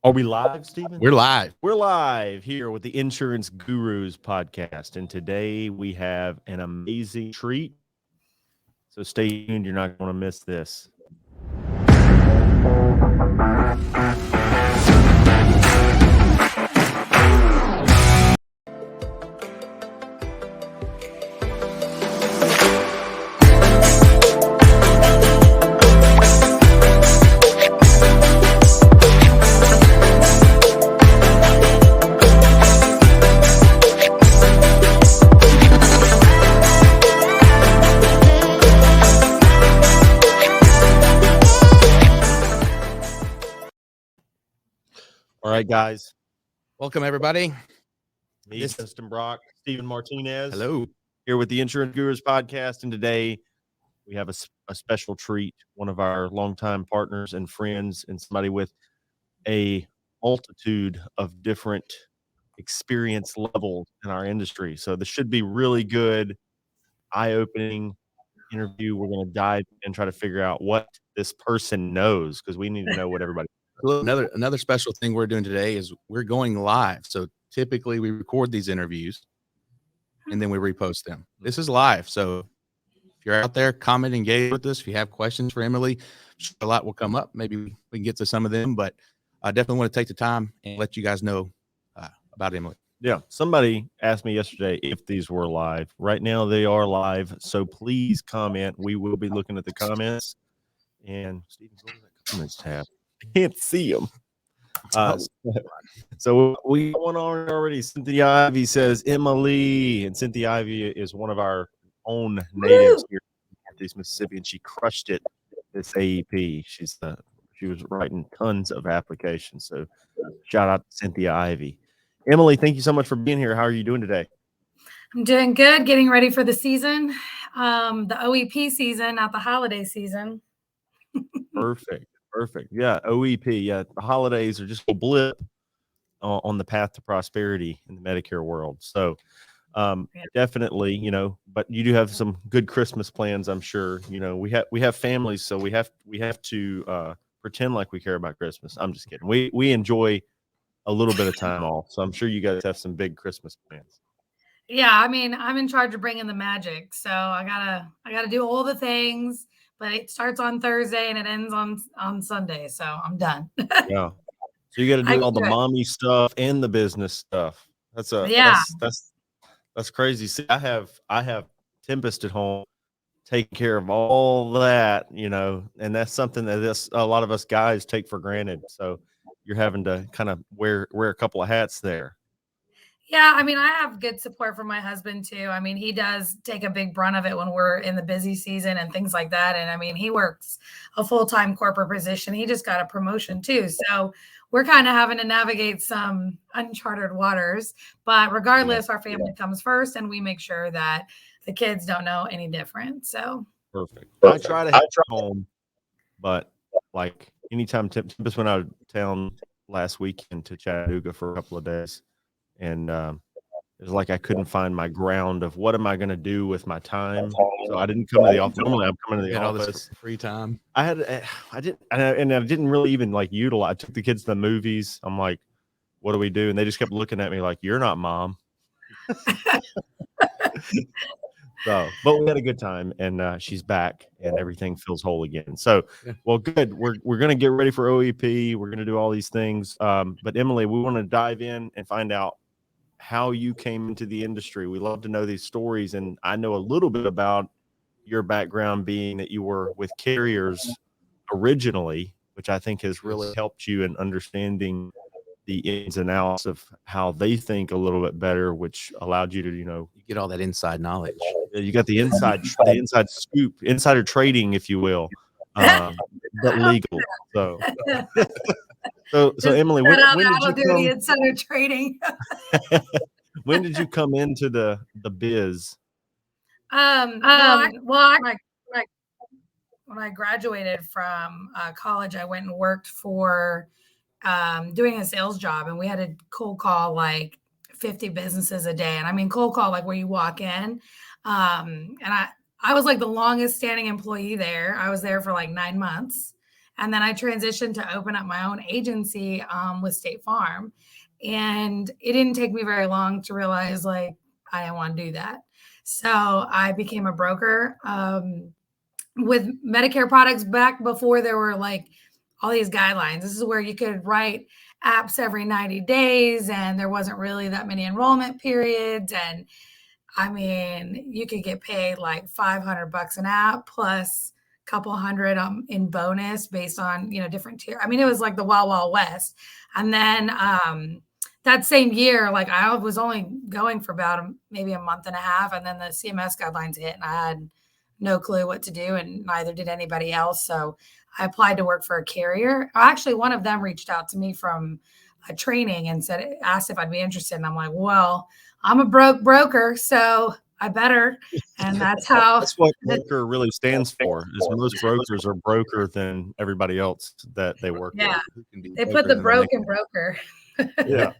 Are we live, Stephen? We're live. We're live here with the Insurance Gurus podcast. And today we have an amazing treat. So stay tuned. You're not going to miss this. All right, guys. Welcome, everybody. Me, Justin Brock, Stephen Martinez. Hello. Here with the Insurance Gurus podcast. And today we have a special treat, one of our longtime partners and friends, and somebody with a multitude of different experience levels in our industry. So this should be really good, eye-opening interview. We're going to dive in and try to figure out what this person knows, because we need to know what everybody Another special thing we're doing today is we're going live. So typically we record these interviews and then we repost them. This is live. So if you're out there, comment, engage with us. If you have questions for Emily, a lot will come up. Maybe we can get to some of them, but I definitely want to take the time and let you guys know about Emily. Yeah. Somebody asked me yesterday if these were live. Right now they are live. So please comment. We will be looking at the comments. And Stephen, go to that comments tab. I can't see them. So we got one on already. Cynthia Ivy says Emily, and Cynthia Ivy is one of our own natives here in Northeast Mississippi, and she crushed it this AEP. She was writing tons of applications. So shout out to Cynthia Ivy. Emily, thank you so much for being here. How are you doing today? I'm doing good. Getting ready for the season, the OEP season, not the holiday season. Perfect. Yeah, OEP. Yeah, the holidays are just a blip on the path to prosperity in the Medicare world. So definitely, but you do have some good Christmas plans, I'm sure. We have families, so we have to pretend like we care about Christmas. I'm just kidding. We enjoy a little bit of time off, so I'm sure you guys have some big Christmas plans. Yeah, I mean, I'm in charge of bringing the magic, so I gotta do all the things. But it starts on Thursday and it ends on Sunday, so I'm done. Yeah. So you got to do all the mommy stuff and the business stuff. That's crazy. See, I have Tempest at home taking care of all that, and that's something that a lot of us guys take for granted. So you're having to kind of wear a couple of hats there. Yeah, I mean, I have good support from my husband too. I mean, he does take a big brunt of it when we're in the busy season and things like that. And I mean, he works a full-time corporate position. He just got a promotion too. So we're kind of having to navigate some uncharted waters. But regardless, our family comes first, and we make sure that the kids don't know any different. So perfect. I try to have home, but like anytime Tempest went out of town last weekend to Chattanooga for a couple of days. And it was like I couldn't find my ground of what am I going to do with my time. So I didn't come to the office. Normally I'm coming to the office. Free time. I didn't really even utilize. I took the kids to the movies. I'm like, what do we do? And they just kept looking at me like, you're not mom. But we had a good time, and she's back, and everything feels whole again. So, well, good. We're going to get ready for OEP. We're going to do all these things. But Emily, we want to dive in and find out how you came into the industry. We love to know these stories, and I know a little bit about your background, being that you were with carriers originally, which I think has really helped you in understanding the ins and outs of how they think a little bit better, which allowed you to, you get all that inside knowledge. You got the inside scoop, insider trading, if you will, but legal. So Emily, when did you come? The insider trading. When did you come into the biz? When I graduated from college, I went and worked for doing a sales job, and we had to cold call like 50 businesses a day. And I mean, cold call, like where you walk in. And I was like the longest standing employee there. I was there for like 9 months. And then I transitioned to open up my own agency with State Farm. And it didn't take me very long to realize like I didn't want to do that. So I became a broker with Medicare products back before there were like all these guidelines. This is where you could write apps every 90 days and there wasn't really that many enrollment periods. And I mean, you could get paid like $500 an app plus a couple hundred in bonus based on, different tier. I mean, it was like the Wild Wild West. And then that same year, like I was only going for about maybe a month and a half. And then the CMS guidelines hit and I had no clue what to do and neither did anybody else. So I applied to work for a carrier. Actually, one of them reached out to me from a training and asked if I'd be interested. And I'm like, well, I'm a broker, so I better. And that's how. That's what broker really stands for. Is most brokers are broker than everybody else that they work with. Yeah, they put the broken broker. Yeah.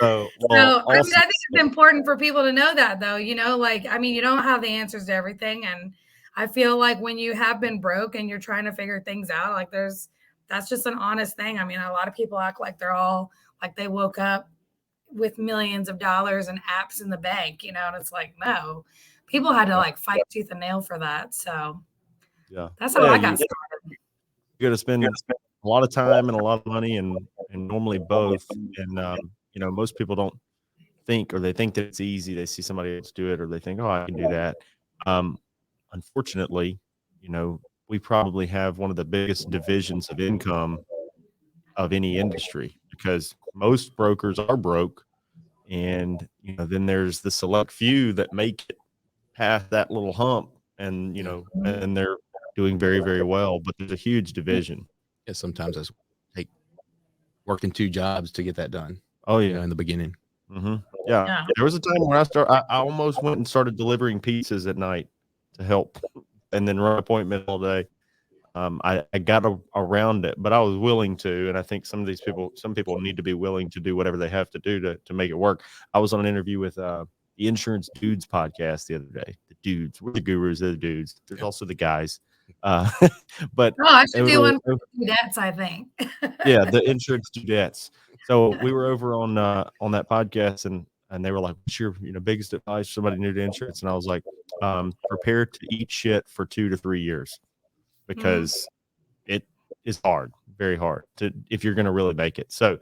So I think it's important for people to know that, though. You don't have the answers to everything, and I feel like when you have been broke and you're trying to figure things out, like that's just an honest thing. I mean, a lot of people act like they're all like they woke up with millions of dollars and apps in the bank, and it's like, no, people had to like fight tooth and nail for that. So yeah, that's how I got started. You got to spend a lot of time and a lot of money and normally both. And, most people don't think, or they think that it's easy. They see somebody else do it, or they think, oh, I can do that. Unfortunately, we probably have one of the biggest divisions of income of any industry because most brokers are broke. And, then there's the select few that make it past that little hump and, and they're doing very, very well, but there's a huge division. Yeah. Sometimes it's like working 2 jobs to get that done. Oh yeah. In the beginning. Mm-hmm. Yeah. There was a time when I almost went and started delivering pizzas at night to help and then run appointment all day. I got around it, but I was willing to. And I think some people need to be willing to do whatever they have to do to make it work. I was on an interview with the Insurance Dudes podcast the other day. The dudes, we're the gurus, they're the dudes. There's also the guys. But I should do one for dudettes, I think. Yeah, the Insurance Dudettes. So we were over on that podcast and they were like, what's your biggest advice for somebody new to insurance? And I was like, prepare to eat shit for 2 to 3 years because it is hard, very hard if you're going to really make it. So,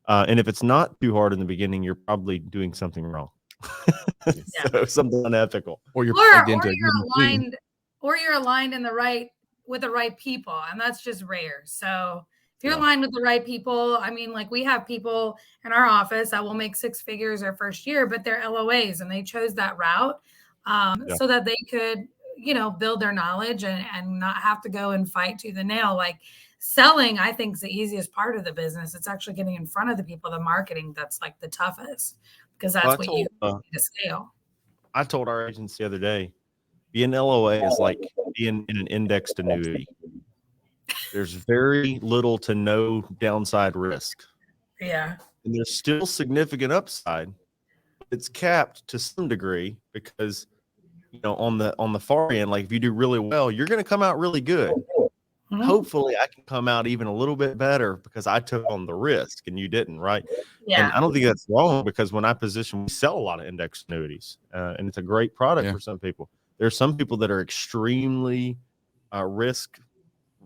and if it's not too hard in the beginning, you're probably doing something wrong. So something unethical. Or you're plugged into aligned, or you're aligned with the right people. And that's just rare. So if you're aligned with the right people, I mean, like we have people in our office that will make 6 figures their first year, but they're LOAs and they chose that route so that they could, build their knowledge and not have to go and fight tooth and nail. Like selling, I think is the easiest part of the business. It's actually getting in front of the people, the marketing that's like the toughest because that's what you need to scale. I told our agents the other day, being LOA is like being in an indexed annuity. There's very little to no downside risk. Yeah. And there's still significant upside. It's capped to some degree because, on the far end, like if you do really well, you're going to come out really good. Mm-hmm. Hopefully I can come out even a little bit better because I took on the risk and you didn't, right? Yeah. And I don't think that's wrong because when we sell a lot of index annuities and it's a great product for some people. There's some people that are extremely risk,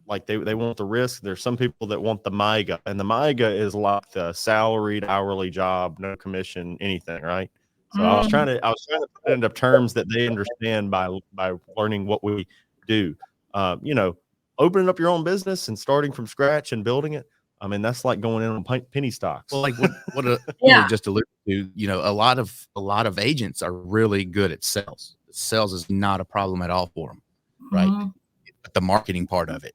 like they want the risk. There's some people that want the MIGA, and the MIGA is like the salaried hourly job, no commission, anything, right? So I was trying to put it into terms that they understand by learning what we do. Opening up your own business and starting from scratch and building it. I mean, that's like going in on penny stocks. Well, like what just alluded to, a lot of agents are really good at sales. Sales is not a problem at all for them, right? But the marketing part of it,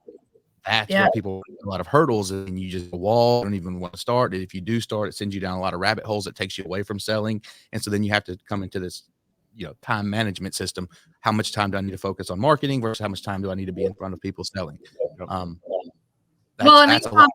that's where people a lot of hurdles, and you just wall, don't even want to start. If you do start, it sends you down a lot of rabbit holes. It takes you away from selling, and so then you have to come into this, time management system. How much time do I need to focus on marketing versus how much time do I need to be in front of people selling? Well, and That's a even lot.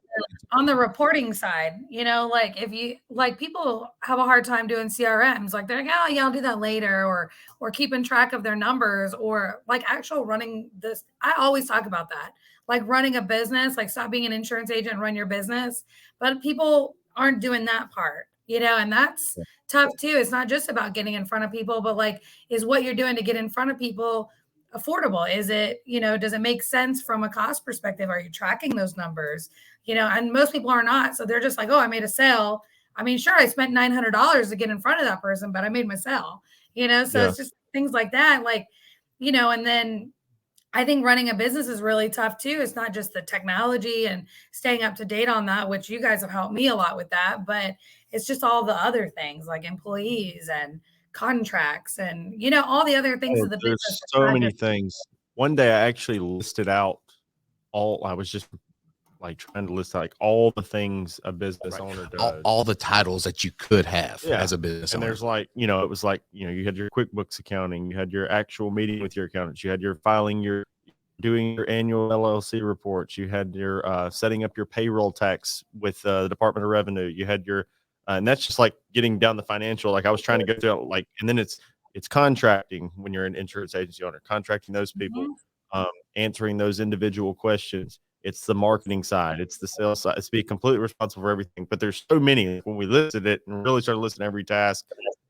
on the reporting side, like if you like people have a hard time doing CRMs, like they're like, oh yeah, I'll do that later, or keeping track of their numbers, or like actual running this. I always talk about that, like running a business, like stop being an insurance agent and run your business. But people aren't doing that part, and that's tough too. It's not just about getting in front of people, but like, is what you're doing to get in front of people affordable? Is it, does it make sense from a cost perspective? Are you tracking those numbers? And most people are not. So they're just like, oh, I made a sale. I mean, sure, I spent $900 to get in front of that person, but I made my sale, so Yeah. it's just things like that. Like, and then I think running a business is really tough too. It's not just the technology and staying up to date on that, which you guys have helped me a lot with that, but it's just all the other things like employees and contracts and, all the other things of the There's business. so many things. One day I actually listed out I was just like trying to list like all the things a business owner does. All the titles that you could have as a business and owner. there's like, it was like, you had your QuickBooks accounting, you had your actual meeting with your accountants, you had your filing, doing your annual LLC reports, you had your setting up your payroll tax with the Department of Revenue, you had your and that's just like getting down the financial. Like I was trying to go through like, and then it's contracting when you're an insurance agency owner, contracting those people, answering those individual questions. It's the marketing side, it's the sales side, it's be completely responsible for everything. But there's so many. When we listed it and really started listing every task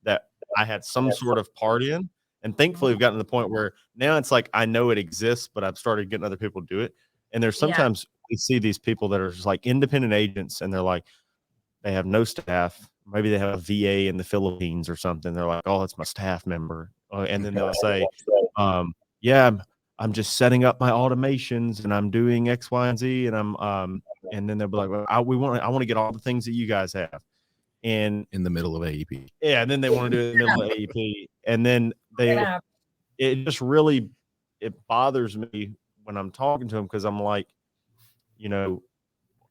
that I had some sort of part in, and thankfully we've gotten to the point where now it's like I know it exists, but I've started getting other people to do it. And there's sometimes we see these people that are just like independent agents, and they're like, they have no staff. Maybe they have a VA in the Philippines or something. They're like, oh, it's my staff member. And then they'll say, yeah, I'm just setting up my automations and I'm doing X, Y, and Z. And and then they'll be like, well, I want to get all the things that you guys have. And in the middle of AEP. Yeah. And then they want to do it in the middle of AEP. And then it just really, it bothers me when I'm talking to them, because I'm like,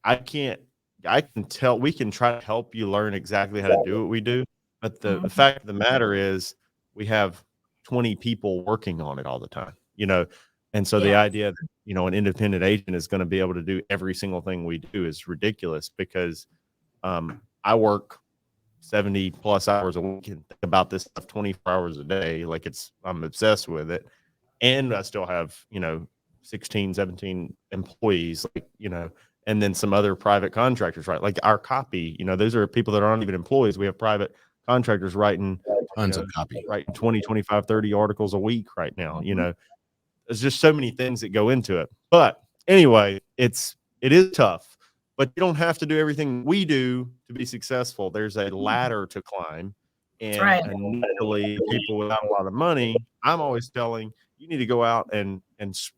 I can tell, we can try to help you learn exactly how to do what we do. But the fact of the matter is we have 20 people working on it all the time, And so the idea that, an independent agent is going to be able to do every single thing we do is ridiculous, because I work 70 plus hours a week and think about this stuff 24 hours a day. Like I'm obsessed with it. And I still have, 16, 17 employees, like, and then some other private contractors, right? Like our copy, those are people that aren't even employees. We have private contractors writing tons of copy, writing 20, 25, 30 articles a week right now. There's just so many things that go into it. But anyway, it is tough, but you don't have to do everything we do to be successful. There's a ladder to climb. And initially, people without a lot of money, I'm always telling you need to go out and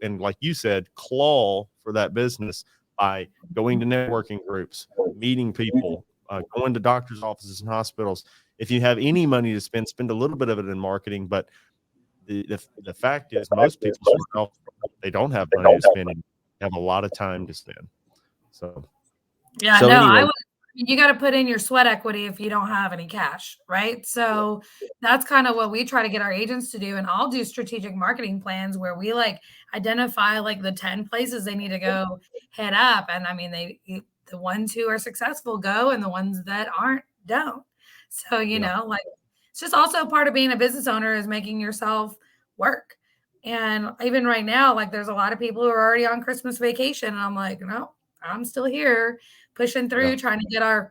like you said, claw for that business by going to networking groups, meeting people, going to doctors' offices and hospitals. If you have any money to spend a little bit of it in marketing. But the fact is, most people they don't have money to spend and have a lot of time to spend. So anyway, you got to put in your sweat equity if you don't have any cash, right? So that's kind of what we try to get our agents to do. And I'll do strategic marketing plans where we like identify like the 10 places they need to go head up. And I mean, the ones who are successful go, and the ones that aren't don't. So, like it's just also part of being a business owner is making yourself work. And even right now, like there's a lot of people who are already on Christmas vacation. And I'm like, no, I'm still here pushing through, trying to get our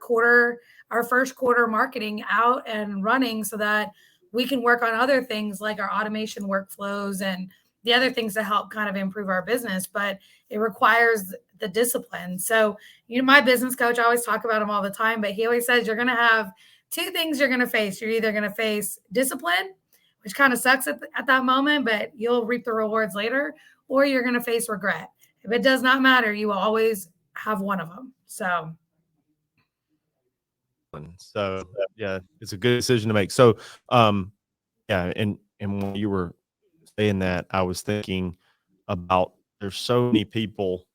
first quarter marketing out and running so that we can work on other things like our automation workflows and the other things to help kind of improve our business. But it requires the discipline. So, my business coach, I always talk about him all the time, but he always says you're going to have two things you're going to face. You're either going to face discipline, which kind of sucks at that moment, but you'll reap the rewards later, or you're going to face regret. If it does not matter, you will always have one of them. So yeah, it's a good decision to make. So yeah, and when you were saying that, I was thinking about there's so many people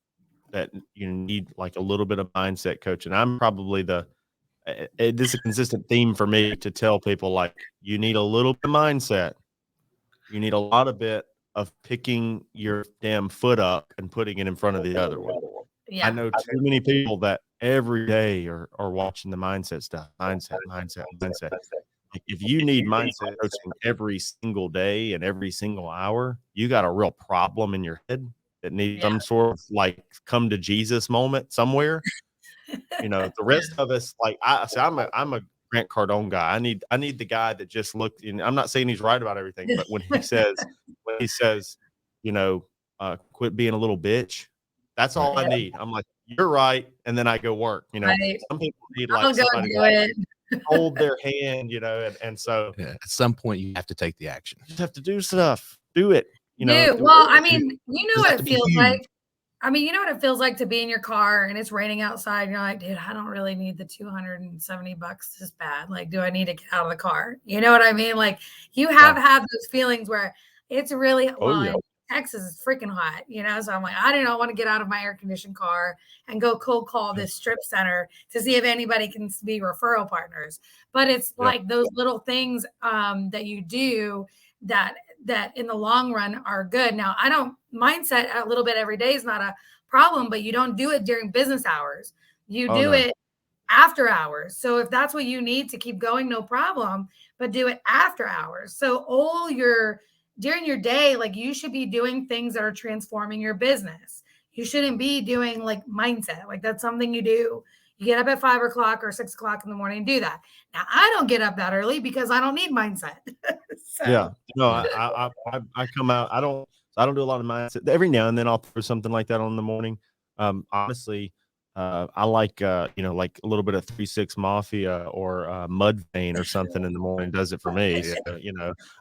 that you need like a little bit of mindset coach, and I'm probably this is a consistent theme for me to tell people, like, you need a little bit of mindset, you need a lot of bit of picking your damn foot up and putting it in front of the other one. Yeah. I know too many people that every day are watching the mindset stuff, mindset. Like, if you need mindset coaching every single day and every single hour, you got a real problem in your head that needs some sort of like come to Jesus moment somewhere. The rest of us, like I'm a Grant Cardone guy. I need the guy that just looked in. I'm not saying he's right about everything, but when he says, quit being a little bitch, that's all I need. I'm like, you're right, and then I go work. Right. Some people need I'll like go somebody do to like, it. hold their hand, and so Yeah, at some point you have to take the action. you just have to do stuff. Do it. Dude, well, I mean, Doesn't have what to it be feels huge. like. I mean, you know what it feels like to be in your car and it's raining outside. And you're like, dude, I don't really need the $270 this bad. Like, do I need to get out of the car? You know what I mean? Like, you have had those feelings where it's really, in Texas is freaking hot, So I'm like, I do not want to get out of my air conditioned car and go cold call this strip center to see if anybody can be referral partners. But it's like those little things that you do that in the long run are good. Now, I don't mindset a little bit every day is not a problem, but you don't do it during business hours. You do it after hours. So if that's what you need to keep going, no problem, but do it after hours. So during your day, like you should be doing things that are transforming your business. You shouldn't be doing like mindset. Like that's something you do. You get up at 5 o'clock or 6 o'clock in the morning and do that. Now I don't get up that early because I don't need mindset. I come out. I don't do a lot of mindset. Every now and then I'll throw something like that on in the morning. Honestly, I like like a little bit of 3-6 Mafia or Mudvayne or something in the morning does it for me. So,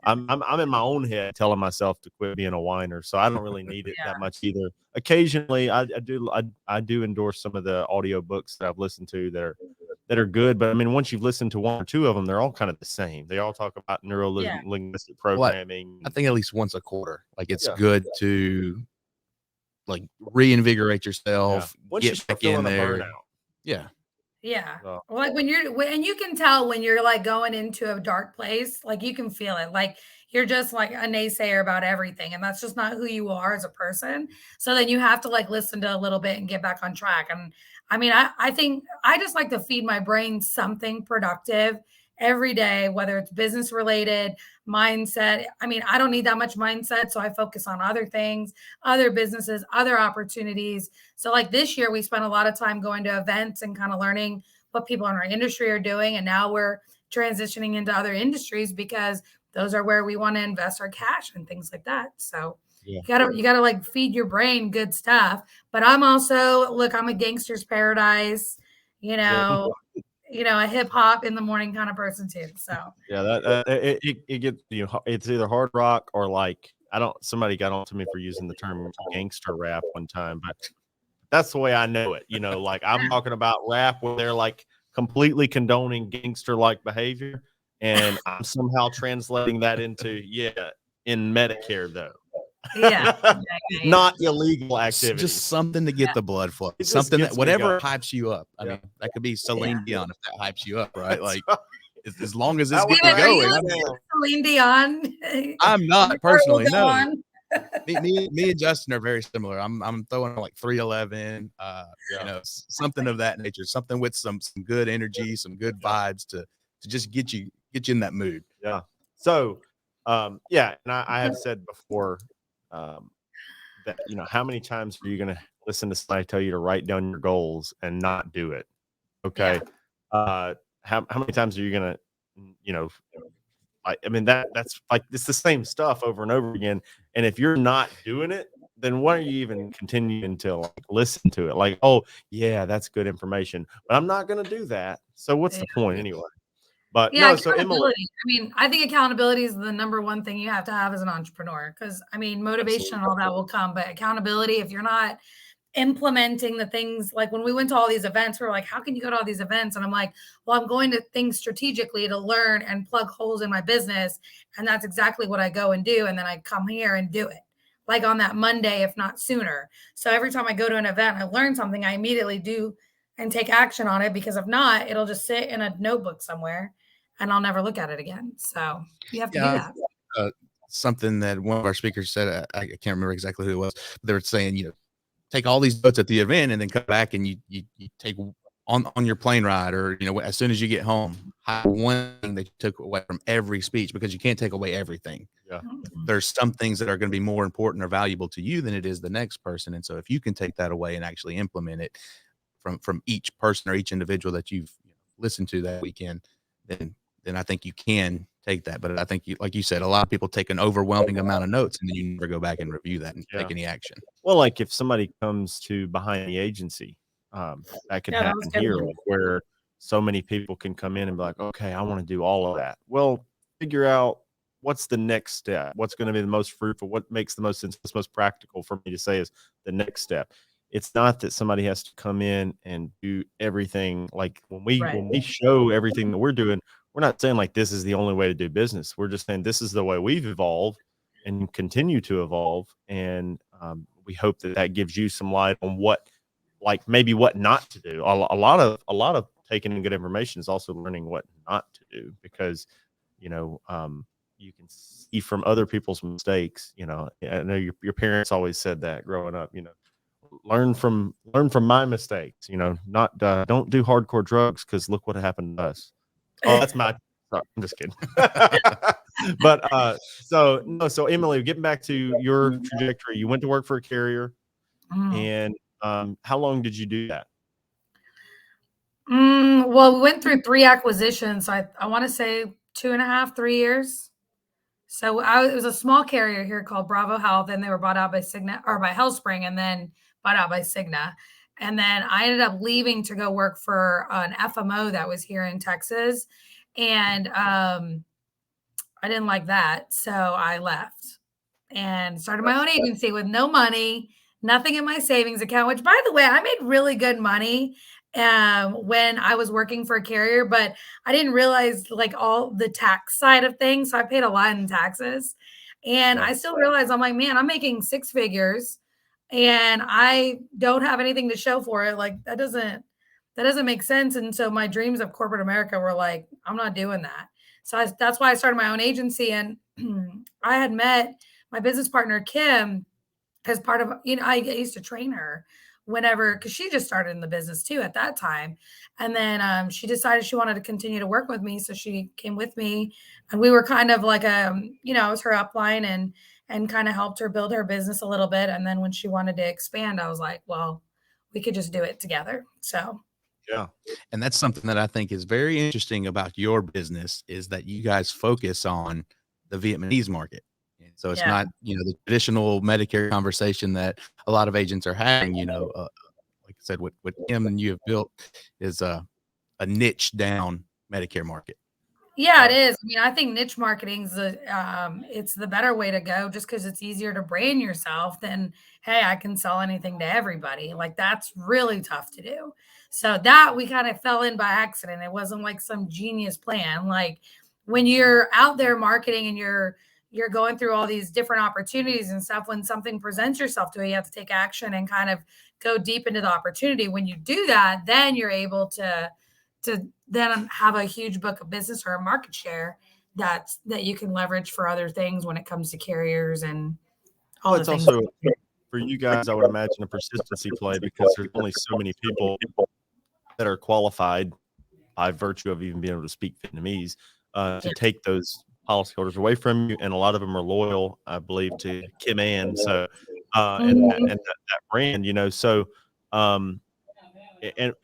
I'm in my own head telling myself to quit being a whiner, so I don't really need it that much either. Occasionally, I do endorse some of the audio books that I've listened to that are good, but I mean, once you've listened to one or two of them, they're all kind of the same. They all talk about neuro-linguistic programming. I think at least once a quarter, like it's good to like reinvigorate yourself, get back in there. Yeah. Well, like when you can tell when you're like going into a dark place, like you can feel it. Like you're just like a naysayer about everything. And that's just not who you are as a person. So then you have to like listen to a little bit and get back on track. And I mean, I think I just like to feed my brain something productive every day, whether it's business related, mindset. I mean, I don't need that much mindset. So I focus on other things, other businesses, other opportunities. So like this year, we spent a lot of time going to events and kind of learning what people in our industry are doing. And now we're transitioning into other industries because those are where we want to invest our cash and things like that. So you gotta like feed your brain good stuff. But I'm also, I'm a gangster's paradise, a hip hop in the morning kind of person too. So it gets it's either hard rock or like somebody got on to me for using the term gangster rap one time, but that's the way I know it. Like I'm talking about rap where they're like completely condoning gangster like behavior, and I'm somehow translating that into in Medicare though. Not illegal activity. Just something to get the blood flowing. Something that whatever hypes you up. I mean, that could be Celine Dion if that hypes you up, right? Like as long as it's getting going. Celine Dion. I'm not personally. No. me and Justin are very similar. I'm throwing like 311, something of that nature, something with some good energy, some good vibes to just get you in that mood. Yeah. So, and I have said before that how many times are you going to listen to somebody tell you to write down your goals and not do it? Okay. How many times are you going to I mean that's like it's the same stuff over and over again, and if you're not doing it, then why are you even continuing to like listen to it? Like, oh yeah, that's good information, but I'm not going to do that, so what's the point anyway? But no, so Emily, I mean, I think accountability is the number one thing you have to have as an entrepreneur, because I mean, motivation and all that will come, but accountability, if you're not implementing the things, like when we went to all these events, we were like, how can you go to all these events? And I'm like, well, I'm going to things strategically to learn and plug holes in my business. And that's exactly what I go and do. And then I come here and do it like on that Monday, if not sooner. So every time I go to an event, I learn something, I immediately do and take action on it, because if not, it'll just sit in a notebook somewhere and I'll never look at it again. So you have to do that. Something that one of our speakers said, I can't remember exactly who it was, but they were saying, take all these notes at the event and then come back and you take on your plane ride, or, you know, as soon as you get home, one thing that you took away from every speech, because you can't take away everything. Yeah. There's some things that are going to be more important or valuable to you than it is the next person. And so if you can take that away and actually implement it from each person or each individual that you've listened to that weekend, then I think you can take that. But I think, like you said, a lot of people take an overwhelming amount of notes and then you never go back and review that and take any action. Well, like if somebody comes to behind the agency, that could happen here, like where so many people can come in and be like, okay, I want to do all of that. Well, figure out what's the next step, what's going to be the most fruitful, what makes the most sense, what's most practical for me to say is the next step. It's not that somebody has to come in and do everything. Like when we show everything that we're doing, we're not saying like this is the only way to do business. We're just saying this is the way we've evolved and continue to evolve. And we hope that that gives you some light on what, like maybe what not to do. A lot of taking in good information is also learning what not to do, because, you know, you can see from other people's mistakes. You know, I know your parents always said that growing up, you know, learn from my mistakes, you know, not don't do hardcore drugs because look what happened to us. Oh, that's my sorry, I'm just kidding. But so Emily, getting back to your trajectory, you went to work for a carrier, and how long did you do that? Well, we went through 3 acquisitions. I want to say 2.5, 3 years. So it was a small carrier here called Bravo Health, and they were bought out by Cigna, or by HealthSpring, and then bought out by Cigna. And then I ended up leaving to go work for an FMO that was here in Texas. And I didn't like that. So I left and started my own agency with no money, nothing in my savings account, which, by the way, I made really good money when I was working for a carrier, but I didn't realize like all the tax side of things. So I paid a lot in taxes, and I still realized, I'm like, man, I'm making 6 figures and I don't have anything to show for it. Like that doesn't make sense. And so my dreams of corporate America were like, I'm not doing that. So that's why I started my own agency. And I had met my business partner, Kim, as part of, you know, I used to train her whenever, because she just started in the business too at that time. And then she decided she wanted to continue to work with me. So she came with me, and we were kind of like, you know, I was her upline and kind of helped her build her business a little bit. And then when she wanted to expand, I was like, well, we could just do it together. So yeah. And that's something that I think is very interesting about your business, is that you guys focus on the Vietnamese market. And so it's not, you know, the traditional Medicare conversation that a lot of agents are having. You know, like I said, what Kim and you have built is a niche down Medicare market. Yeah, it is. I mean, I think niche marketing is it's the better way to go, just because it's easier to brand yourself than, hey, I can sell anything to everybody. Like that's really tough to do. So that we kind of fell in by accident. It wasn't like some genius plan. Like when you're out there marketing and you're going through all these different opportunities and stuff, when something presents yourself to you, you have to take action and kind of go deep into the opportunity. When you do that, then you're able to then have a huge book of business or a market share that you can leverage for other things when it comes to carriers and all the things. Also for you guys, I would imagine a persistency play, because there's only so many people that are qualified by virtue of even being able to speak Vietnamese to take those policyholders away from you, and a lot of them are loyal, I believe, to Kim Ann. So and that brand, you know. So and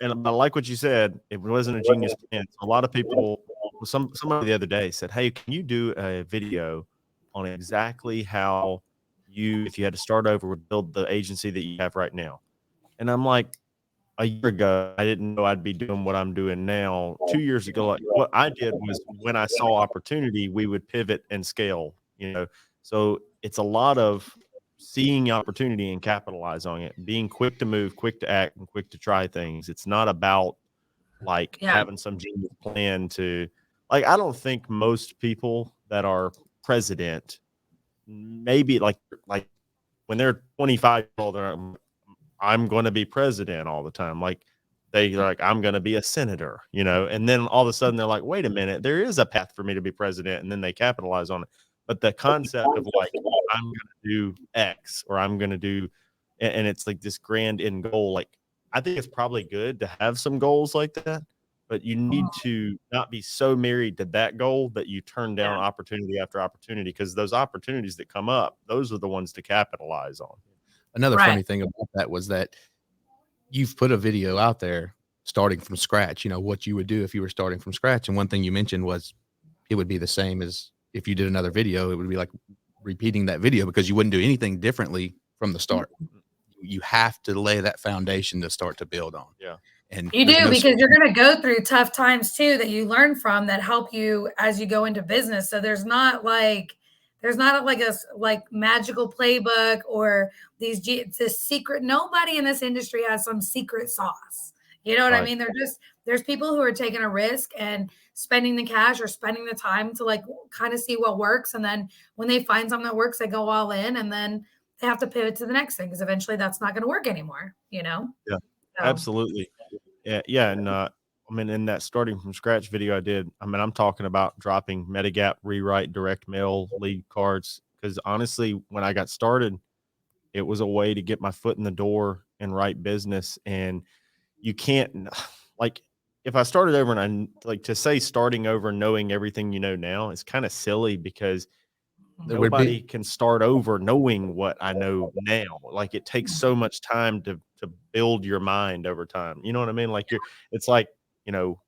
I like what you said. It wasn't a genius plan. So a lot of people, somebody the other day said, "Hey, can you do a video on exactly how you, if you had to start over, would build the agency that you have right now?" And I'm like, a year ago, I didn't know I'd be doing what I'm doing now. 2 years ago, like, what I did was when I saw opportunity, we would pivot and scale, you know. So it's a lot of seeing opportunity and capitalize on it, being quick to move, quick to act, and quick to try things. It's not about like having some genius plan to, like, I don't think most people that are president, maybe like when they're 25 years old, they're I'm going to be president all the time. Like they're like, I'm going to be a senator, you know, and then all of a sudden they're like, wait a minute, there is a path for me to be president. And then they capitalize on it. But the concept of like, I'm going to do X, or I'm going to do and it's like this grand end goal. Like, I think it's probably good to have some goals like that, but you need to not be so married to that goal that you turn down opportunity after opportunity, because those opportunities that come up, those are the ones to capitalize on. Another funny thing about that was that you've put a video out there starting from scratch, you know, what you would do if you were starting from scratch. And one thing you mentioned was it would be the same as if you did another video. It would be like repeating that video, because you wouldn't do anything differently from the start. You have to lay that foundation to start to build on. Yeah. And you do, because you're going to go through tough times too, that you learn from, that help you as you go into business. So there's not like a magical playbook or it's a secret. Nobody in this industry has some secret sauce. You know what I mean? There's people who are taking a risk and spending the cash or spending the time to like kind of see what works. And then when they find something that works, they go all in, and then they have to pivot to the next thing, because eventually that's not going to work anymore, you know? Yeah, absolutely. Yeah. And I mean, in that starting from scratch video I did, I mean, I'm talking about dropping Medigap, rewrite, direct mail, lead cards. Because honestly, when I got started, it was a way to get my foot in the door and write business. And you can't, like, if I started over, and I like to say starting over knowing everything you know now, it's kind of silly, because nobody can start over knowing what I know now. Like, it takes so much time to build your mind over time. You know what I mean? Like, it's like, you know,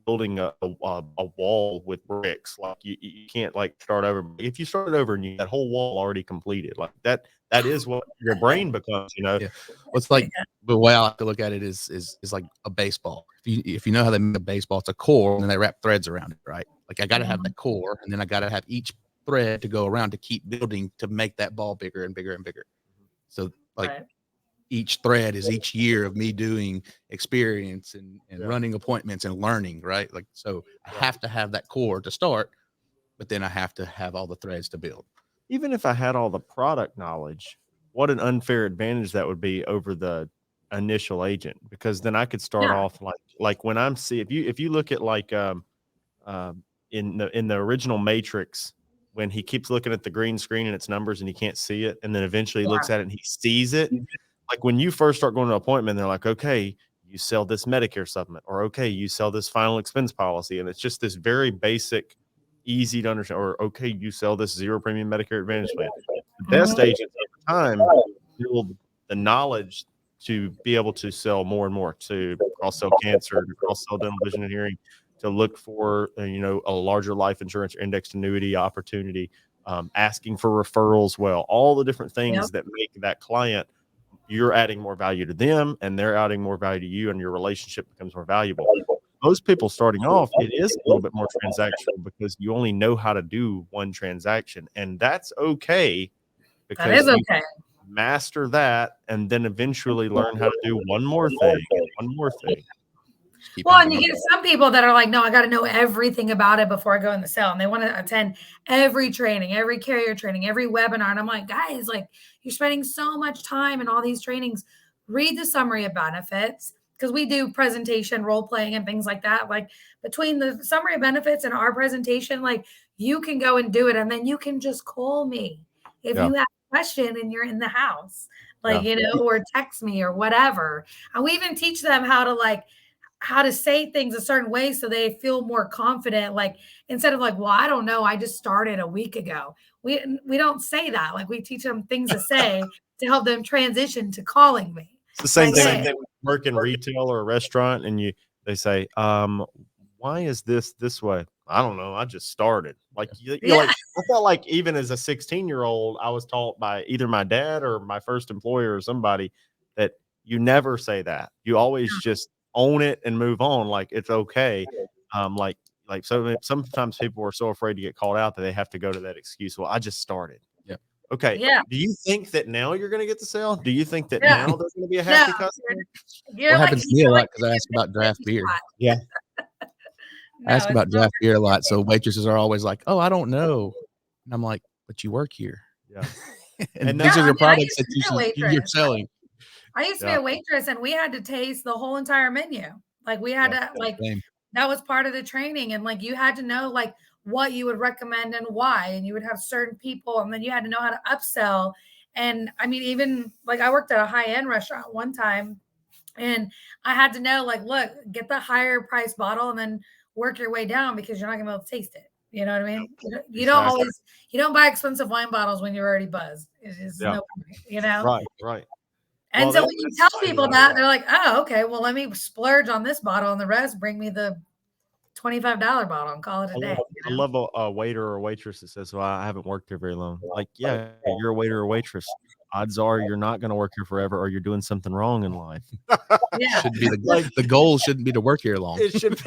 building a wall with bricks. Like, you can't like start over. If you started over and that whole wall already completed, like that is what your brain becomes, you know? Yeah. Well, it's like, the way I like to look at it is like a baseball. If you know how they make a baseball, it's a core, and then they wrap threads around it, right? Like, I got to have that core, and then I got to have each thread to go around to keep building to make that ball bigger and bigger and bigger. So like each thread is each year of me doing experience and running appointments and learning, right? Like, so I have to have that core to start, but then I have to have all the threads to build. Even if I had all the product knowledge, what an unfair advantage that would be over the initial agent, because then I could start off like when I'm if you look at like in the original Matrix, when he keeps looking at the green screen and its numbers and he can't see it, and then eventually he looks at it and he sees it. Like, when you first start going to an appointment, they're like, okay, you sell this Medicare supplement, or okay, you sell this final expense policy, and it's just this very basic, easy to understand, or okay, you sell this zero premium Medicare Advantage plan. The best agents over time build the knowledge to be able to sell more and more, to cross-sell cancer, to cross-sell dental, vision, and hearing, to look for you know, a larger life insurance or indexed annuity opportunity, asking for referrals, all the different things that make that client, you're adding more value to them and they're adding more value to you, and your relationship becomes more valuable. Most people starting off, it is a little bit more transactional, because you only know how to do one transaction, and that's okay, because you master that and then eventually learn how to do one more thing and one more thing. Well, and you get some people that are like, no, I got to know everything about it before I go in the cell. And they want to attend every training, every carrier training, every webinar. And I'm like, guys, like, you're spending so much time in all these trainings. Read the summary of benefits, because we do presentation, role playing, and things like that. Like, between the summary of benefits and our presentation, like, you can go and do it. And then you can just call me if you have a question and you're in the house, like, you know, or text me or whatever. And we even teach them how to say things a certain way so they feel more confident. Like, instead of like, well, I don't know, I just started a week ago. We don't say that. Like, we teach them things to say to help them transition to calling me. It's the same thing like, that we work in retail or a restaurant, and they say, why is this way? I don't know, I just started. Like, you're like, I felt like even as a 16-year-old, I was taught by either my dad or my first employer or somebody that you never say that. You always just own it and move on. Like, it's okay. So sometimes people are so afraid to get called out that they have to go to that excuse. Well, I just started. Yeah. Okay. Yeah. Do you think that now you're going to get the sale? Do you think that now there's going to be a happy customer? What happens to me a lot, because I ask about draft beer. Yeah. I ask about draft beer a lot. So waitresses are always like, oh, I don't know. And I'm like, but you work here. Yeah. and these are your products that you're selling. I used to be a waitress, and we had to taste the whole entire menu. Like, we had to that was part of the training. And like, you had to know like what you would recommend and why, and you would have certain people, and then you had to know how to upsell And I mean, even like I worked at a high-end restaurant one time, and I had to know, like, look, get the higher price bottle and then work your way down because you're not gonna be able to taste it. You know what I mean? You don't always, you don't buy expensive wine bottles when you're already buzzed. It's just no point, you know? Right. And so when you tell people that, they're like, oh, okay, well, let me splurge on this bottle and the rest bring me the $25 bottle and call it a day. I love a waiter or a waitress that says, well, I haven't worked here very long. Like, yeah, you're a waiter or waitress. Odds are you're not going to work here forever, or you're doing something wrong in life. Yeah. Should be the goal shouldn't be to work here long. It should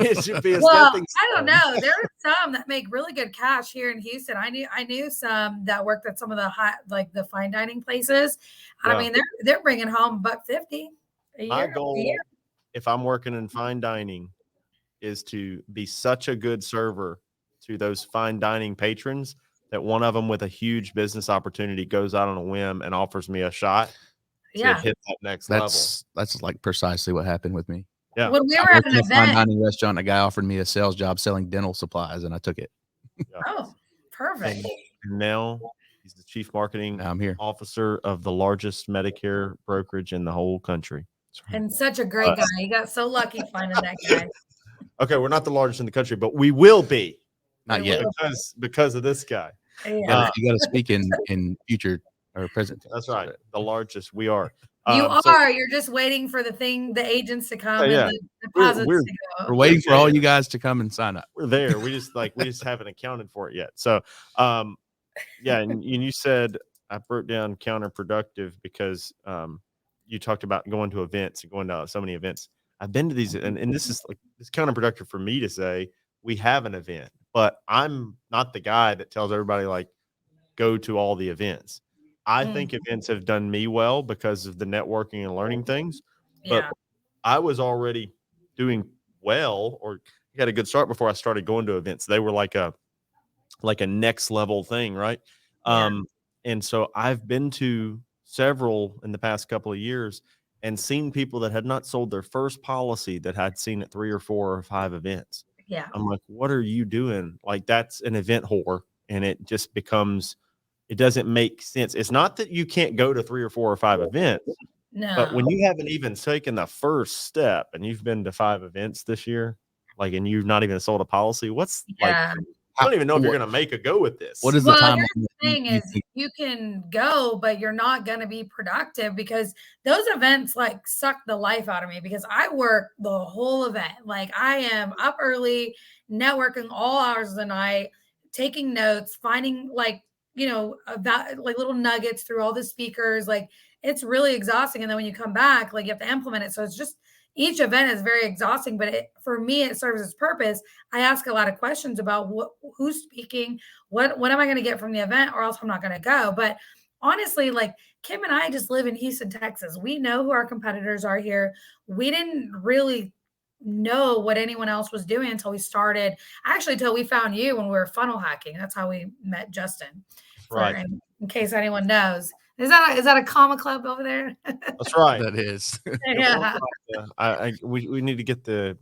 be a well, stepping I don't stone. know. There are some that make really good cash here in Houston. I knew some that worked at some of the the fine dining places. Yeah. I mean, they're bringing home $150 a year. My goal, if I'm working in fine dining, is to be such a good server to those fine dining patrons that one of them with a huge business opportunity goes out on a whim and offers me a shot to hit that next level. That's like precisely what happened with me. Yeah. When we were at an fine event, dining restaurant, a guy offered me a sales job selling dental supplies, and I took it. Yeah. oh, perfect. And now he's the chief marketing Now I'm here. officer of the largest Medicare brokerage in the whole country. And such a great guy. You got so lucky finding that guy. Okay, we're not the largest in the country, but we will be. Not yet. Because of this guy. Yeah. You got to speak in future or present tense. That's right. The largest we are. You are. You're just waiting for the agents to come and the deposits to go. We're waiting for all you guys to come and sign up. We're there. We just haven't accounted for it yet. So, yeah. And you said I broke down counterproductive because you talked about going to events and going to so many events. I've been to these, and this is like it's counterproductive for me to say we have an event, but I'm not the guy that tells everybody like go to all the events. I think events have done me well because of the networking and learning things. But I was already doing well or had a good start before I started going to events. They were like a next level thing, right? And so I've been to several in the past couple of years and seen people that had not sold their first policy that had seen at 3 or 4 or 5 events. Yeah. I'm like, what are you doing? Like, that's an event whore. And it just becomes, it doesn't make sense. It's not that you can't go to 3 or 4 or 5 events. No. But when you haven't even taken the first step and you've been to 5 events this year, like, and you've not even sold a policy, what's like, I don't even know if you're going to make a go with this. What is the time? The thing is, you can go, but you're not going to be productive because those events like suck the life out of me because I work the whole event. Like I am up early, networking all hours of the night, taking notes, finding like, about like little nuggets through all the speakers. Like it's really exhausting. And then when you come back, like you have to implement it. So it's just, each event is very exhausting, but for me, it serves its purpose. I ask a lot of questions about who's speaking, what am I going to get from the event, or else I'm not going to go. But honestly, like Kim and I just live in Houston, Texas. We know who our competitors are here. We didn't really know what anyone else was doing until we started. Actually, until we found you when we were funnel hacking. That's how we met Justin. Right. In case anyone knows. Is that a comma club over there? That's right. That is. Yeah. We need to get the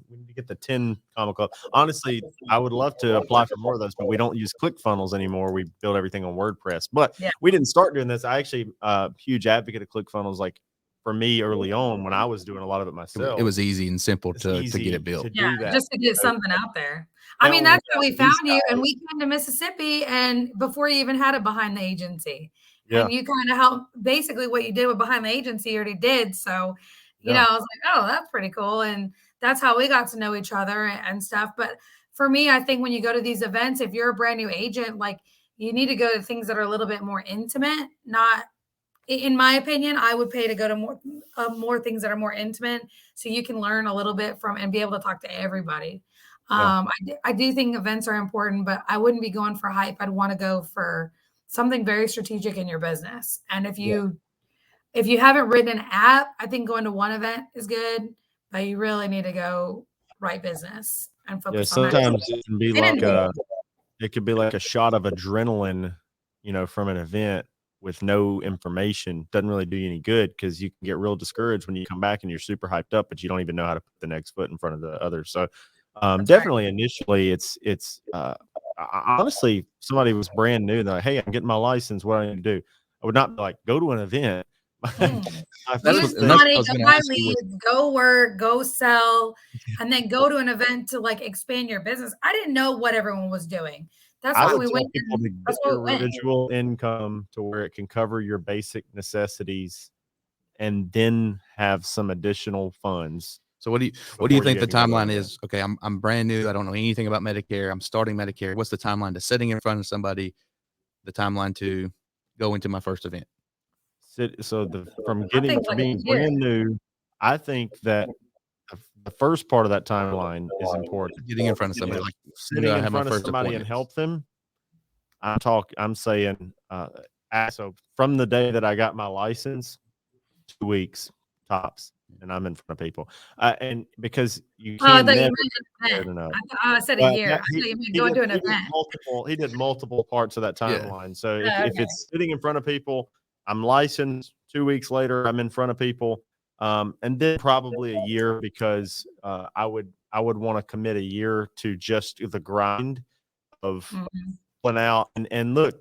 10 comma club. Honestly, I would love to apply for more of those, but we don't use ClickFunnels anymore. We build everything on WordPress. But we didn't start doing this. I actually huge advocate of ClickFunnels. Like for me early on when I was doing a lot of it myself. It was easy and simple to get it built. Just to get something out there. I mean, that's how we found you. And we came to Mississippi and before you even had it behind the agency. And you kind of helped basically what you did with behind the agency you already did. So, you know, I was like, oh, that's pretty cool. And that's how we got to know each other and stuff. But for me, I think when you go to these events, if you're a brand new agent, like you need to go to things that are a little bit more intimate. Not, in my opinion, I would pay to go to more things that are more intimate so you can learn a little bit from and be able to talk to everybody. I do think events are important, but I wouldn't be going for hype. I'd want to go for something very strategic in your business. And if you haven't written an app, I think going to one event is good, but you really need to go right business and focus on that. Sometimes it can be it could be like a shot of adrenaline, from an event with no information. Doesn't really do you any good because you can get real discouraged when you come back and you're super hyped up, but you don't even know how to put the next foot in front of the others. So definitely initially it's honestly, somebody was brand new. They're like, hey, I'm getting my license. What do I need to do? I would not be like, go to an event. Use money, go buy leads, go work, go sell, and then go to an event to like expand your business. I didn't know what everyone was doing. That's why we went. People to get your residual income to where it can cover your basic necessities, and then have some additional funds. So what do you think the timeline is? Okay, I'm brand new. I don't know anything about Medicare. I'm starting Medicare. What's the timeline to sitting in front of somebody? The timeline to go into my first event? So from being brand new, I think that the first part of that timeline is important. Getting in front of somebody, like sitting in front of somebody and help them. I'm saying, so from the day that I got my license, 2 weeks tops, and I'm in front of people. And because you can't. I said a year. He did multiple parts of that timeline. Yeah. So if it's sitting in front of people, I'm licensed. 2 weeks later, I'm in front of people. And then probably a year, because I would want to commit a year to just the grind of pulling out. And look,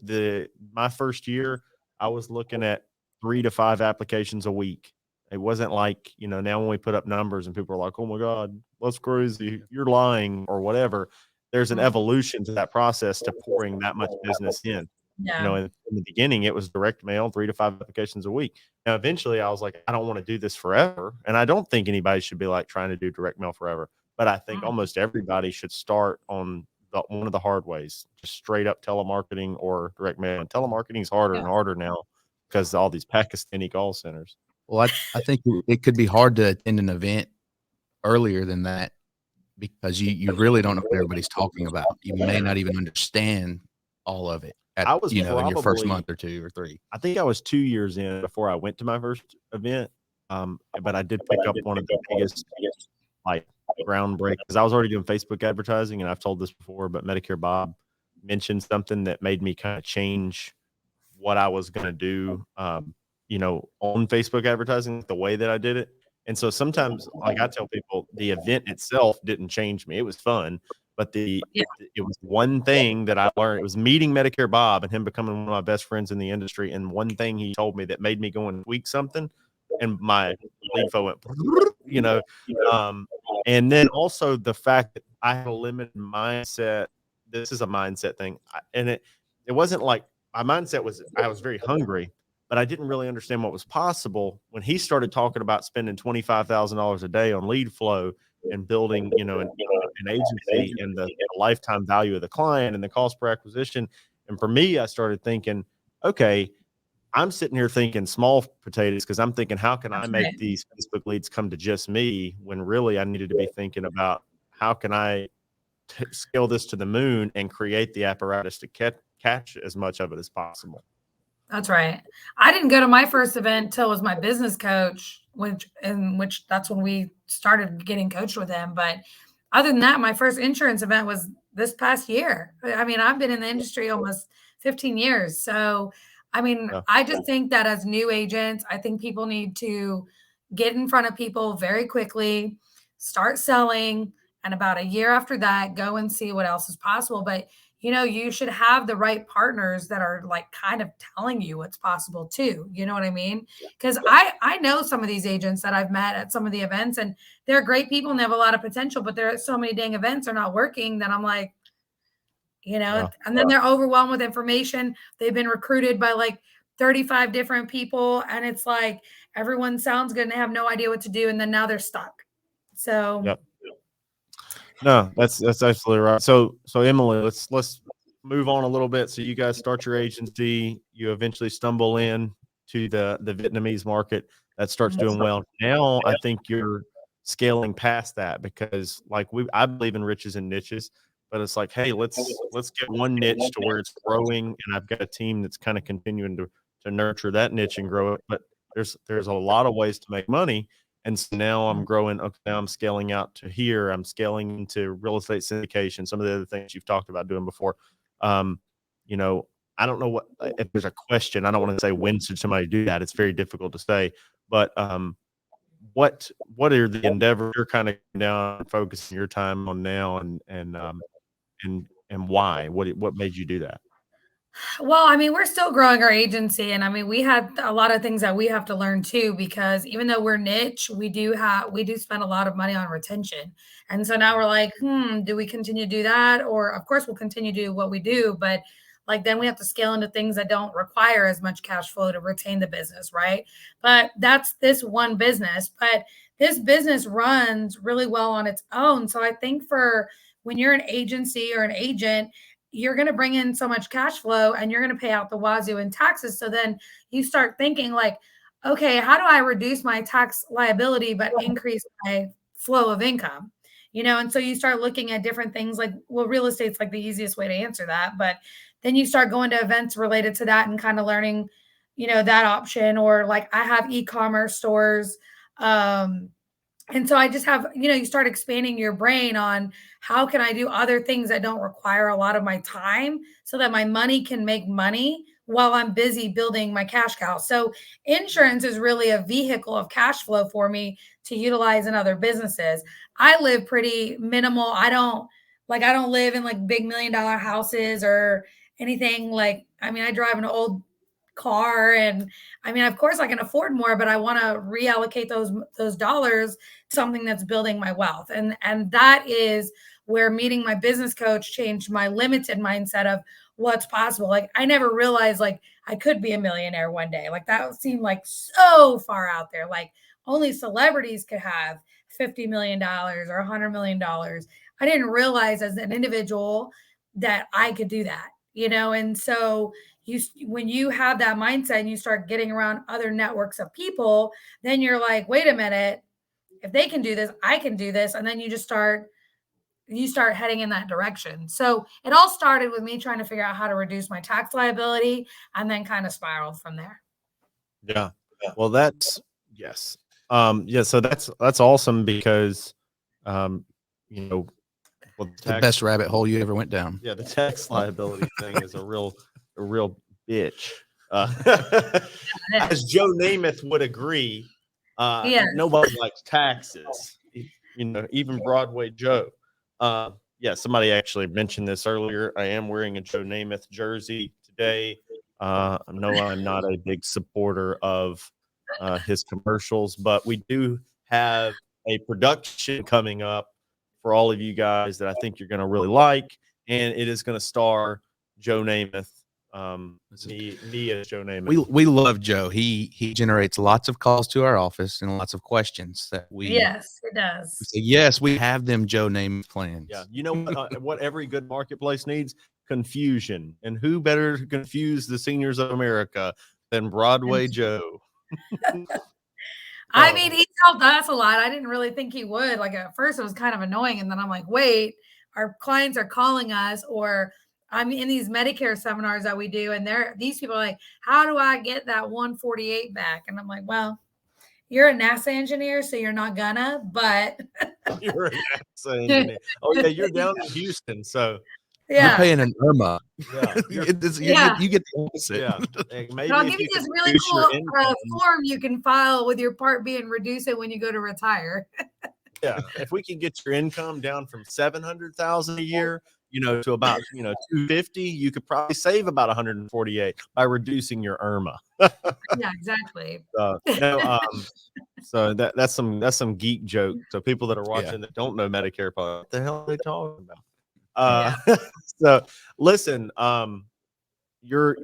my first year, I was looking at 3 to 5 applications a week. It wasn't like, now when we put up numbers and people are like, oh my God, that's crazy, you're lying or whatever. There's an evolution to that process to pouring that much business in. Yeah. In the beginning, it was direct mail, 3 to 5 applications a week. Now, eventually I was like, I don't want to do this forever. And I don't think anybody should be like trying to do direct mail forever. But I think almost everybody should start on one of the hard ways, just straight up telemarketing or direct mail. And telemarketing is harder and harder now because of all these Pakistani call centers. Well, I think it could be hard to attend an event earlier than that, because you really don't know what everybody's talking about. You may not even understand all of it in your first month or 2 or 3. I think I was 2 years in before I went to my first event. But I did pick up one of the biggest groundbreak, because I was already doing Facebook advertising, and I've told this before, but Medicare Bob mentioned something that made me kind of change what I was going to do, on Facebook advertising, the way that I did it. And so sometimes, like I tell people, the event itself didn't change me. It was fun, but it was one thing that I learned. It was meeting Medicare Bob and him becoming one of my best friends in the industry. And one thing he told me that made me go and tweak something, and my lead flow went, and then also the fact that I had a limited mindset. This is a mindset thing. And it wasn't like my mindset was, I was very hungry, but I didn't really understand what was possible when he started talking about spending $25,000 a day on lead flow and building, an agency, and the lifetime value of the client and the cost per acquisition. And for me, I started thinking, okay, I'm sitting here thinking small potatoes, because I'm thinking, how can I make these Facebook leads come to just me, when really I needed to be thinking about how can I scale this to the moon and create the apparatus to catch as much of it as possible. That's right. I didn't go to my first event till it was my business coach, which that's when we started getting coached with him. But other than that, my first insurance event was this past year. I mean, I've been in the industry almost 15 years. So, I mean, I just think that as new agents, I think people need to get in front of people very quickly, start selling, and about a year after that, go and see what else is possible. But you should have the right partners that are like kind of telling you what's possible too. You know what I mean? Because I know some of these agents that I've met at some of the events, and they're great people and they have a lot of potential, but there are so many dang events are not working that I'm like, and then they're overwhelmed with information. They've been recruited by like 35 different people, and it's like everyone sounds good and they have no idea what to do, and then now they're stuck. So No, that's absolutely right. So Emily, let's move on a little bit. So you guys start your agency, you eventually stumble in to the Vietnamese market that starts doing well. Now I think you're scaling past that, because I believe in riches and niches, but it's like, hey, let's get one niche to where it's growing, and I've got a team that's kind of continuing to nurture that niche and grow it. But there's a lot of ways to make money. And so now I'm growing. Okay, now I'm scaling out to here. I'm scaling into real estate syndication, some of the other things you've talked about doing before. I don't know if there's a question. I don't want to say when should somebody do that. It's very difficult to say. But what are the endeavors you're kind of down focusing your time on now, and why? What made you do that? Well, I mean, we're still growing our agency, and I mean, we had a lot of things that we have to learn too, because even though we're niche, we do spend a lot of money on retention. And so now we're like, do we continue to do that? Or of course we'll continue to do what we do, but like then we have to scale into things that don't require as much cash flow to retain the business, right? But that's this one business, but this business runs really well on its own. So I think for when you're an agency or an agent, you're going to bring in so much cash flow and you're going to pay out the wazoo in taxes. So then you start thinking like, okay, how do I reduce my tax liability but increase my flow of income? And so you start looking at different things like, well, real estate's like the easiest way to answer that. But then you start going to events related to that and kind of learning, that option. Or like I have e-commerce stores. And so I just have, you start expanding your brain on how can I do other things that don't require a lot of my time so that my money can make money while I'm busy building my cash cow. So insurance is really a vehicle of cash flow for me to utilize in other businesses. I live pretty minimal. I don't live in like big $1 million houses or anything. Like, I mean, I drive an old car, and I mean, of course I can afford more, but I want to reallocate those dollars to something that's building my wealth. And that is where meeting my business coach changed my limited mindset of what's possible. Like I never realized like I could be a millionaire one day. Like that seemed like so far out there. Like only celebrities could have $50 million or $100 million. I didn't realize as an individual that I could do that, and so when you have that mindset and you start getting around other networks of people, then you're like, wait a minute, if they can do this, I can do this. And then you start heading in that direction. So it all started with me trying to figure out how to reduce my tax liability and then kind of spiraled from there. Yeah. Well, yes. Yeah. So that's awesome because, well, the best rabbit hole you ever went down. Yeah. The tax liability thing is a real bitch. As Joe Namath would agree, nobody likes taxes, even Broadway Joe. Somebody actually mentioned this earlier. I am wearing a Joe Namath jersey today. No, I'm not a big supporter of his commercials, but we do have a production coming up for all of you guys that I think you're going to really like, and it is going to star Joe Namath. Me as Joe Namath. We love Joe. He generates lots of calls to our office and lots of questions that yes, it does. We say, yes, we have them Joe Namath plans. Yeah, you know what every good marketplace needs? Confusion. And who better to confuse the seniors of America than Broadway Joe? I mean, he's helped us a lot. I didn't really think he would. Like at first it was kind of annoying, and then I'm like, wait, our clients are calling us, or I'm in these Medicare seminars that we do, and these people are like, how do I get that 148 back? And I'm like, well, you're a NASA engineer, so you're not gonna, but you're a NASA engineer. Oh yeah, you're down in Houston, so you're paying an IRMA. Yeah, you get the opposite. Yeah, maybe I'll give you this really cool form you can file with your Part B and reduce it when you go to retire. Yeah, if we can get your income down from $700,000 a year, to about 250, you could probably save about 148 by reducing your IRMA. Yeah, exactly. So that's some geek joke. So people that are watching that don't know Medicare, what the hell are they talking about? So listen, you're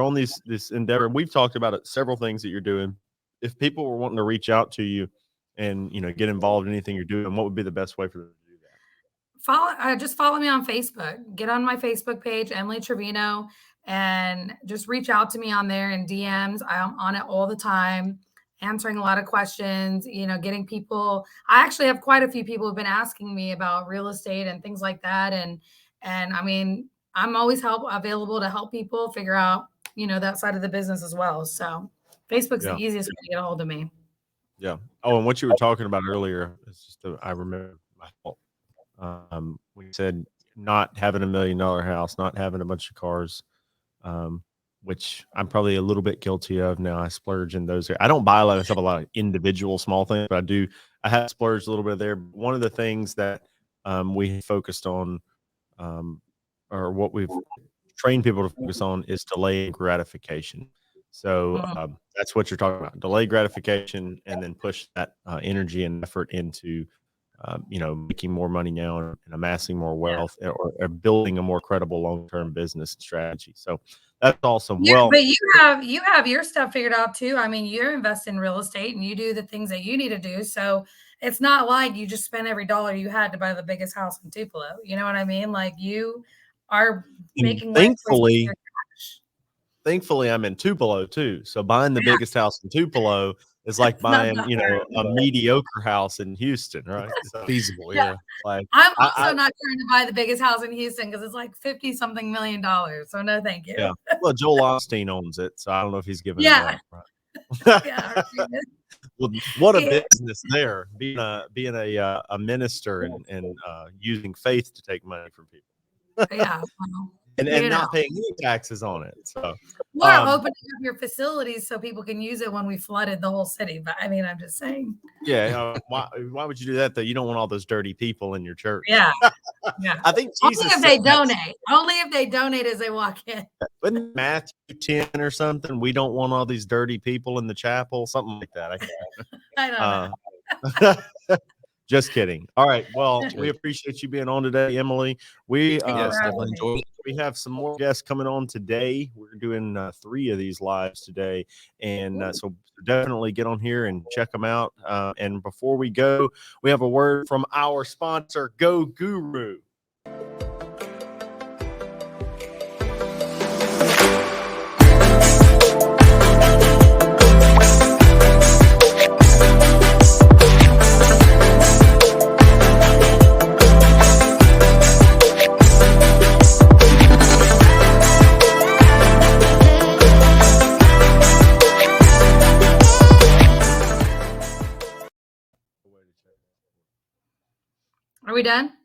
on this endeavor. We've talked about it, several things that you're doing. If people were wanting to reach out to you and get involved in anything you're doing, what would be the best way for them to do that? Just follow me on Facebook. Get on my Facebook page, Emily Trevino, and just reach out to me on there in DMs. I'm on it all the time, answering a lot of questions, getting people. I actually have quite a few people who've been asking me about real estate and things like that. And I mean, I'm always available to help people figure out, that side of the business as well. So Facebook's the easiest way to get a hold of me. Yeah. Oh, and what you were talking about earlier is just I remember my fault. We said not having $1 million house, not having a bunch of cars, which I'm probably a little bit guilty of now. I splurge in those. I don't buy a lot of individual small things, but I have splurged a little bit there. One of the things that we focused on, or what we've train people to focus on is delayed gratification. So that's what you're talking about: delayed gratification, and then push that energy and effort into making more money now and amassing more wealth, or building a more credible long-term business strategy. So that's awesome. Yeah, Well, but you have your stuff figured out too. I mean, you invest in real estate and you do the things that you need to do. So it's not like you just spent every dollar you had to buy the biggest house in Tupelo. You know what I mean? Like, you are making life choices with your cash. thankfully, I'm in Tupelo too. So buying the biggest house in Tupelo is like It's not buying, that hard. a mediocre house in Houston, right? So, Feasible, Yeah. yeah. like, I'm also not trying to buy the biggest house in Houston because it's like $50-something million. So no, thank you. yeah. Well, Joel Osteen owns it, so I don't know if he's giving it Yeah. up. Right? Yeah. Well, what a Yeah. business there, being a minister and using faith to take money from people. Yeah. Well, and not paying any taxes on it. So or opening up your facilities so people can use it when we flooded the whole city. But I mean, I'm just saying. yeah, why would you do that though? You don't want all those dirty people in your church. Yeah. Yeah. I think Only Jesus if they said that. donate. Only if they donate as they walk in. Wasn't Matthew 10 or something? We don't want all these dirty people in the chapel, something like that. I don't know. Just kidding. All right. Well, we appreciate you being on today, Emily. We Definitely enjoyed it. we have some more guests coming on today. We're doing 3 of these lives today, and so definitely get on here and check them out. And before we go, we have a word from our sponsor, Go Guru. Are we done?